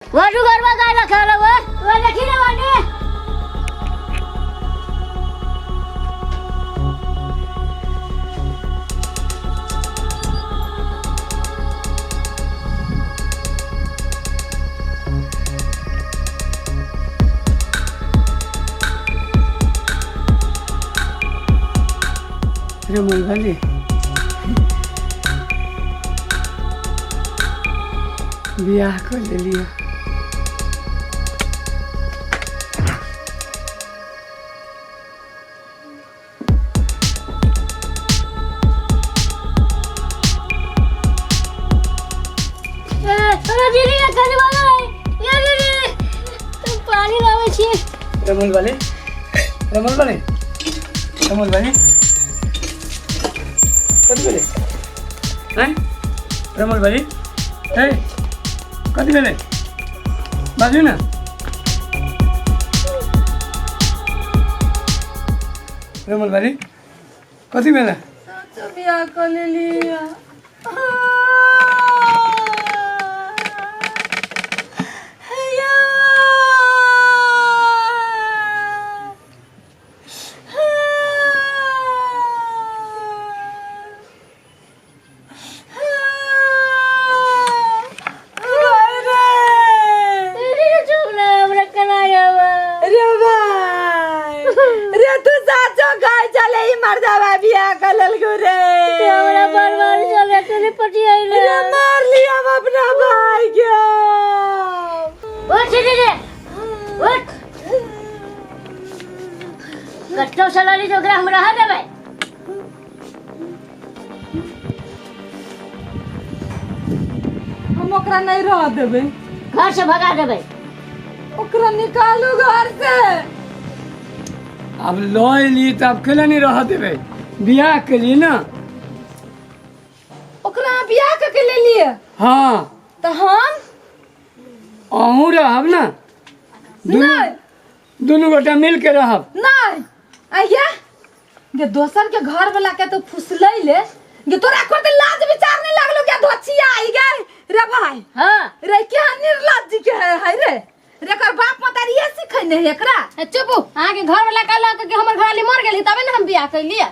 वाडू गरबा काय रखाला व लखी रे वाडू रमल वाले ब्याह कर ले लिया। रमल वाले रमल वाले रमल वाले कति बेले हैं रमल वाले है कति बेले बाजू ना रमल वाले कति बेला बिहा कर लिया। सलाली जो ग्राम रहा देबे हम ओकरा नहीं रह देबे, घर से भगा देबे, ओकरा निकालू घर से। अब लॉय ली तो अब केला नहीं रह देबे ब्याह के लिए ना। ओकरा बियाह के ले लिए हाँ तो हम अहूँ रहब ना नहीं दोनों गोटा मिल के रहब। नहीं आइया ये दोसर के घर वाला के तो फुसलै ले ये तोरा को तो लाज विचार नहीं लागलो क्या धोचिया आई गए रे भाई। हां रे क्या निर्लज्ज के है रे रे कर बाप मतारी ये सिखैने है एकरा। चुप आहाँ के घर वाला कहला कि हमर घर वाली मर गेली तबे ना हम बियाह कर लिए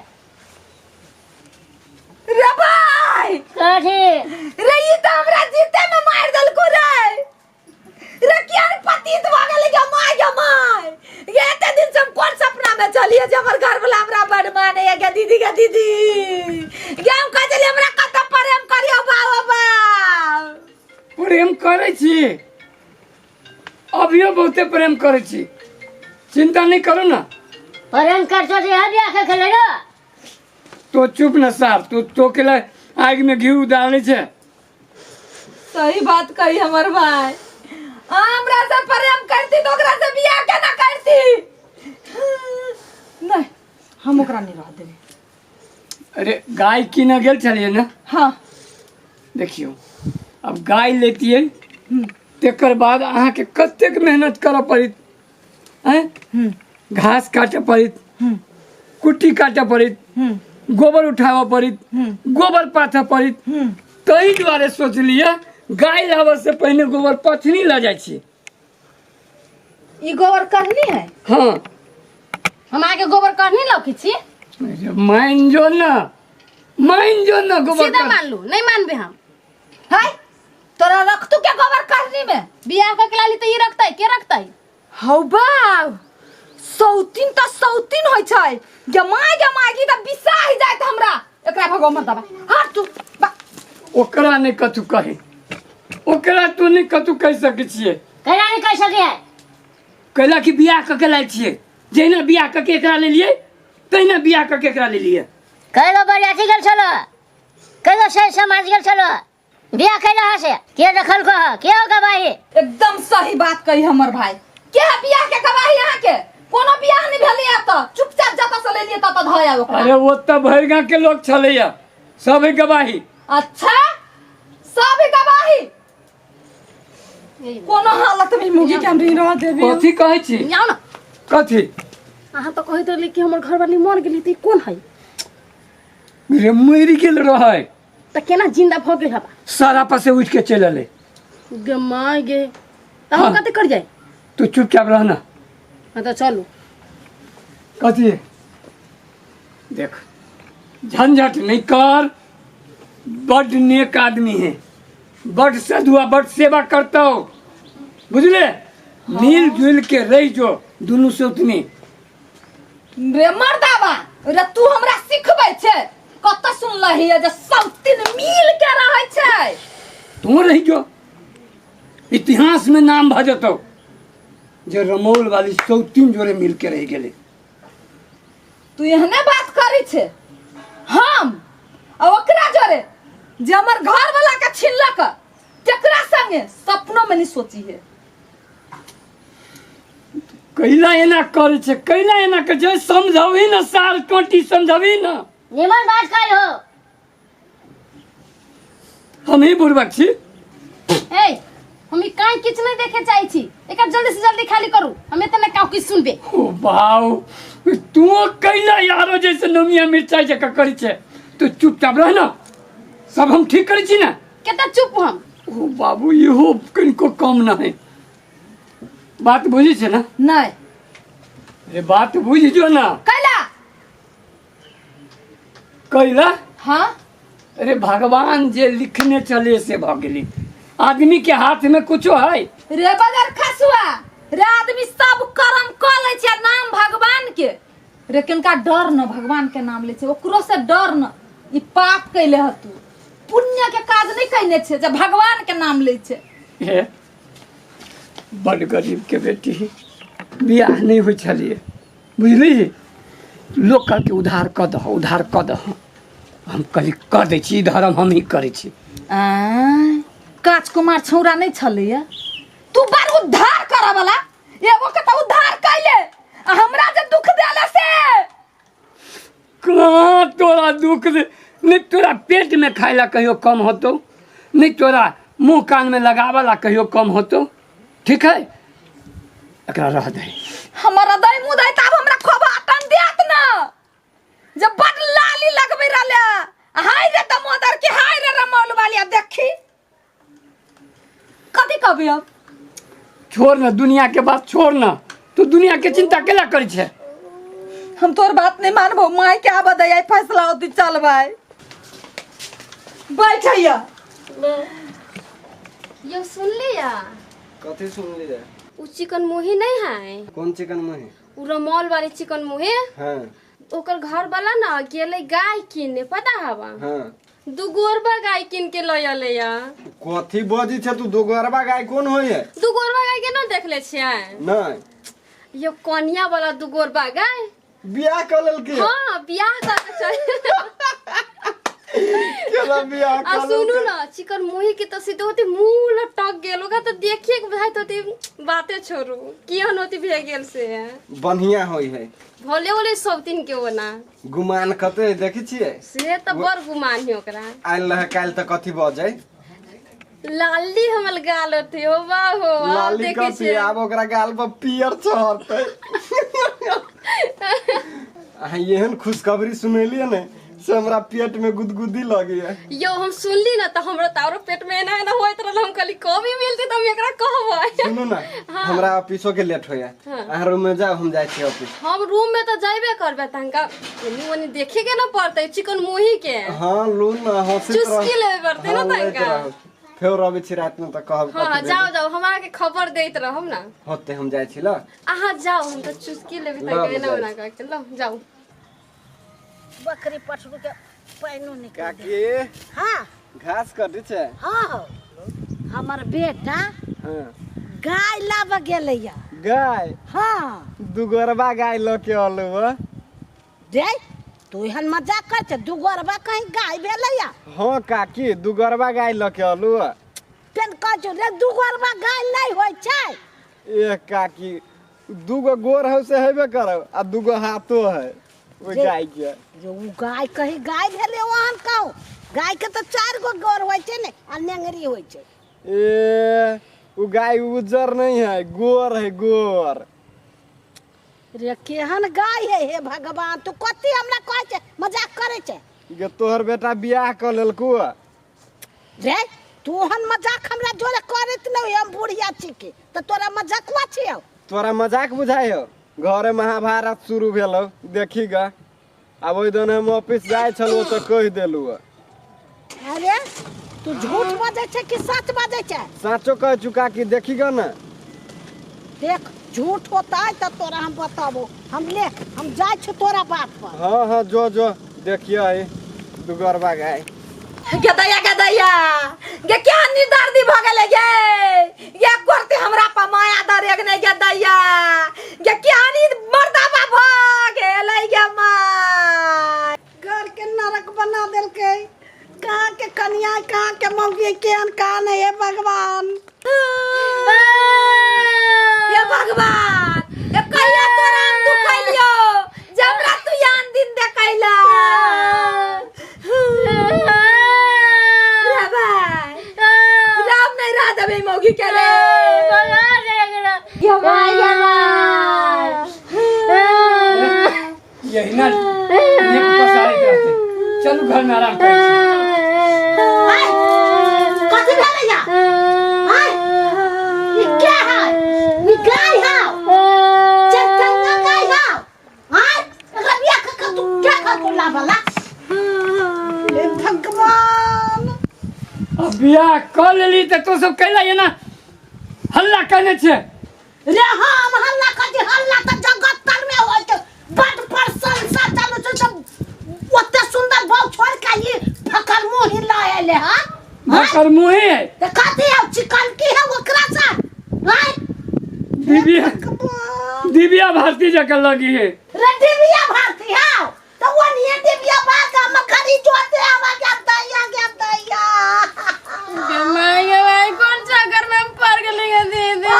रे भाई। काहे रे ई तो हमरा जीते में मार दल को रे क्या पतित भागल के माय ये इतने दिन से हम कौन सपना में चलिए जे हमर घर वाला हमरा बड़ माने है के दीदी ये हम कह चली हमरा कत प्रेम करियो बाबा प्रेम करे छी अभियो बहुते प्रेम करे छी चिंता नहीं करो ना। प्रेम कर तो जे बियाह के खेले रो तो चुप न साहब तो के लिए आग में घी डालने छे। सही बात कही हमर भाई हमरा से प्रेम करती तो ओकरा से बियाह के ना करती। नहीं हम ओकरा नहीं रह देबे। अरे गाय की न गेल चलिए ना। हाँ देखियो अब गाय लेती है तेकर बाद अहाँ के कतेक मेहनत करऽ पड़ित हैं घास काटे पड़ित कुट्टी काटे पड़ित गोबर उठावऽ पड़ित गोबर पाथऽ पड़ित तही दुआरे सोच लिया गाय लाबऽ से पहले गोबर पथनी ला जाइ छी। ई गोबर कहनी है हाँ हम आके गोबर करनी लौकी छी अरे मान जो ना गोबर सीधा कर। मान लू नहीं मानबे हम है तोरा रख तू क्या गोबर करनी में बियाह के लाली तो ये रखतै के रखतै हौ बा सौतीन त सौतीन होय छै जमाई की त बिसा ही जात हमरा एकरा भगो मत दबा हट तू बा ओकरा नहीं कथु कहे ओकरा तू नहीं कथु कह सके छिए कहला नहीं कह सके है कहला कि बियाह क के लाय छिए जहिना बियाह क के एकरा ले लिए तहिना बियाह क के एकरा ले लिए। कहलो बरियाती गेल छलो कहलो सही समाज गेल छलो बियाह कैला से के रखल को के हो गवाही एकदम सही बात कही हमर भाई के बियाह के गवाही यहां के कोनो बियाह नहीं भेलै त चुपचाप जता से ले लिए त धया ओकरा। अरे वो त भैरगा के लोग छलैया सब गवाही। अच्छा सब गवाही कोनो हालत में मुगी के हम रह देबे। कथी कहै छी जाओ ना कथी अहाँ तो कहते रही कि हमर घर वाली मर गेली त कोन है रे मरि गेल रहै त केना जिंदा भ गेल हबा सारा पर से उठ के चल ले गे माय गे तो हम कते कर जाए तू चुपचाप रहना। हाँ तो चलो कथी है? देख झंझट नहीं कर, बड़ नेक आदमी है, बड़ सदुआ, बड़ सेवा करता हो, बुझले? मिल जुल के रही जो दुनू से उतनी। रे मर्दावा रे तू हमरा सिखबै छै कत सुनलही जे सब तीन मिल के रहै छै। तू रही जो इतिहास में नाम भजतो जे रमौल वाली 103 जोड़े मिल के रह गेले। तू एहने बात करै छै हम आ ओकरा जोरे जे हमर घर वाला के छिनलक तेकरा संगे सपनो में नहीं सोची है। कैला एना करे छे, कैला एना के जे समझावी ना, सार टोटी समझावी ना। निमन बात कर हो। हम ही बुर्बक छी। ए हम ई काई किछ नहीं देखे चाहि छी, एका जल्दी से जल्दी खाली करू, हम एतने काउ किछ सुनबे। ओ बाऊ तू कैला यारो जैसे नमिया मिर्चाई जका करी छे। तू चुपचाप रह ना, सब हम ठीक करी छी ना। केता चुप हम। ओ बाबू इहो कनिको कम ना है। बात बुझी छे ना? नहीं ये बात बुझी जो ना। कैला कैला हाँ अरे भगवान जे लिखने चले से भ गेली। आदमी के हाथ में कुछो है? रे बगर खसुआ रे आदमी सब कर्म क ले छै नाम भगवान के। रे किनका डर न भगवान के नाम ले छै, ओकरो से डर न। ई पाप कैले ह तू, पुण्य के काज नहीं कैने छै जे भगवान के नाम ले छै। ये बड़ गरीब के बेटी बियाह नहीं हो छलिए, बुझली? लोग कहके उधार क दह, उधार क दह। हम कहली कर दै छी, धर्म हम ही करै छी। काच कुमार छौरा नहीं छलैया, तू बार उद्धार करे वाला एगो के तो उद्धार कैले आ हमरा जे दुख देले से। कहाँ तोरा दुख दे? नहीं तोरा पेट में खाइला कहियो कम होतो, नहीं तोरा मुंह कान में लगावला कहियो कम होतो। ठीक है, एकरा रह दे। हमरा दई मुंह दई तब हमरा खोब अटन देत न जब बड लाली लगबे रहले। हाय रे दमोदर के, हाय रे रमौल वाली। अब देखी कथी कहबी अब? छोड़ ना दुनिया के बात, छोड़ ना। तू दुनिया के चिंता केला करी छे? हम तोर बात नहीं मानबो, माय के आबा दई फैसला होती चल भाई। बैठैया यो सुन लिया। कथी सुन ली? उ चिकन मुही नहीं है, कौन चिकन मुही? उ रमौल वाली चिकन मुही। हाँ ओकर घर वाला ना गेले गाय किने, पता हवा? हाँ। दुगोरबा गाय किन के लय आले या। कथी बजी छे तू? दोगरबा गाय कौन होय है? दुगोरबा गाय के ना देखले छियै? नहीं। यो कन्या वाला दुगोरबा गाय। बियाह कर लेल के? हाँ बियाह करके चल। केला बियाह आ कर लेल सुनू के? ना, चिकन मुही के तो सीधे होती मुंह लटक गेल होगा तो देखिए के भाई तो बातें छोड़ू किहन होती भे गेल से। बढ़िया होय है। भोले भोले सब दिन के वो ना गुमान कते देखी छिए? से तो बड़ गुमान है ओकरा। आइल रहे काल तक कथी बजे? लाली हमल गाल होती हो बा हो। आप लाली देखी कथी? छे आब ओकरा गाल पर पियर चढ़ते। अहाँ एहन खुशखबरी सुनेलिए ने से हमरा पेट में गुदगुदी लगी है। यो हम सुनली ना तो हमरा तारो पेट में एना एना होइत रहल। हम कहली कभी मिलती त हम एकरा कहबै। सुनू ना, हमरा ऑफिसो के लेट होया। अहाँ रूम में जाओ, हम जाय छी ऑफिस। हम रूम में तो जाइबे करबे तंका एनी ओनी देखे के ना पड़ते चिकन मुही के। हाँ लू ना, हंसी चुस्की लेबे पड़ते ना तंका। फेर अबै छी रात में त कहब हाँ कथी जाओ जाओ हमरा के खबर देत रहम ना। होते हम जाय छी ल। आहा जाओ, हम तो चुस्की लेबे लो, तंका एना जाओ। ओना करके लो जाओ। बकरी पटरू के पैनो निकल। काकी हाँ घास कटी छे? हाँ हमर बेटा हाँ। गाय लाब गेलैया। गाय? हाँ दुगरबा गाय ल के अलु। दे तू एहन मजाक कर छ, दुगोरबा कहीं गाय भेलैया। हाँ काकी दुगरबा गाय ल के अलु। तेन कह छ रे दुगोरबा गाय नहीं होय छै। ए काकी दुगो गोर हो से हेबे करब आ दुगो हाथो है ओइ गाय के। जो उ गाय कहीं गाय भेले ओहन कहू। गाय के तो 4 गो गोर होय छै ने, आ नेंगरी होय छै। ए उ गाय उजर नहीं है, गोर है गोर। रे केहन गाय है हे भगवान? तू कथी हमरा कहै छै, मजाक करे छै? गे तोहर बेटा बियाह कर लेलकू। रे तू हन मजाक हमरा जोरे करत नहीं, हम बुढ़िया छी के तो तोरा मजाकवा छियो। तोरा मजाक बुझाइ हो। घरे महाभारत शुरू भेलो देखी गा। अब ओइ दिन हम ऑफिस जाय छलो तो कह देलु। अरे तू झूठ बाजे छे कि सच बाजे छे? साचो कह चुका कि देखी गा ना। देख झूठ होता है तो तोरा हम बताबो। हम जाय छे तोरा बात पर। हाँ जो देखिए आई दुगरबा गाय। गदैया गे क्या निदर्दी भ गेले गे। ये करते हमरा पर माया दरेग ने गदैया। गे क्या नि मर्दाबा भ गेले गे माय। घर के नरक बना देलके। कहां के कन्या कहां के मौगी के अनकान है भगवान। ये भगवान ये कहिया तोरा हम दुखैलियो जबरा तू यान दिन देखैला। राम नहीं राधा भाई मौगी के रे यही ना ये पसारे रहते। चलो घर में आराम करें। कथि भेलै या? हाय ई क्या है? ई गाय है। चटना गाय है। हाय रबिया का तू क्या कर बोला भला? हे भगवान अब बियाह कर लेली तो तू सब कैला ये ना हल्ला करने छे। रे हम हल्ला तो जगत तर में होय के बड़ प्रशंसा चालू छ। सब ओते सुंदर भाव छोड़ के ये फकर मुंह लाएले हां। भकर मुही है। ते कथि है चिकन की है ओकरा से? हाय दिव्या भारती जकर लगी है। रे दिव्या भारती है तो वो नहीं दिव्या बात हम खरी जोते आवा के दैया। माय कौन सा घर में हम पार कर लेंगे दीदी।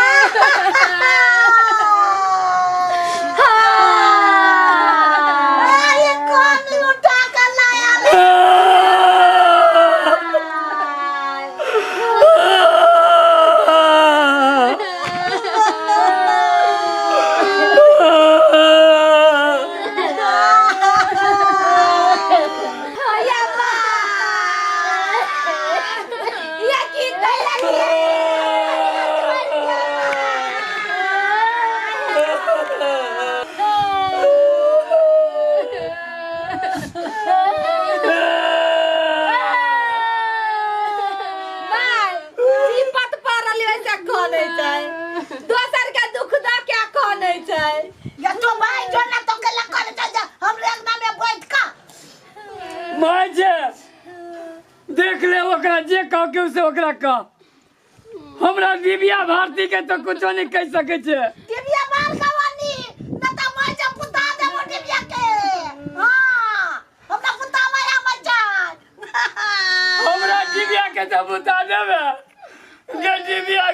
ये कौन उठा कर लाया रे? ये की दैया दोसर के दुख दा क्या कहने छै। या तो भाई जो ना तो के लकर जा हम रेगना में बैठ का माय जे देख ले ओकरा जे कह के उसे ओकरा कह। हमरा दिव्या भारती के तो कुछो नहीं कह सके छे। दिव्या बाल कवानी न त मैं जब पुता दे वो दिव्या के। हां हमरा पुता माया मजान। हमरा दिव्या के तो बता देबे। गे दिव्या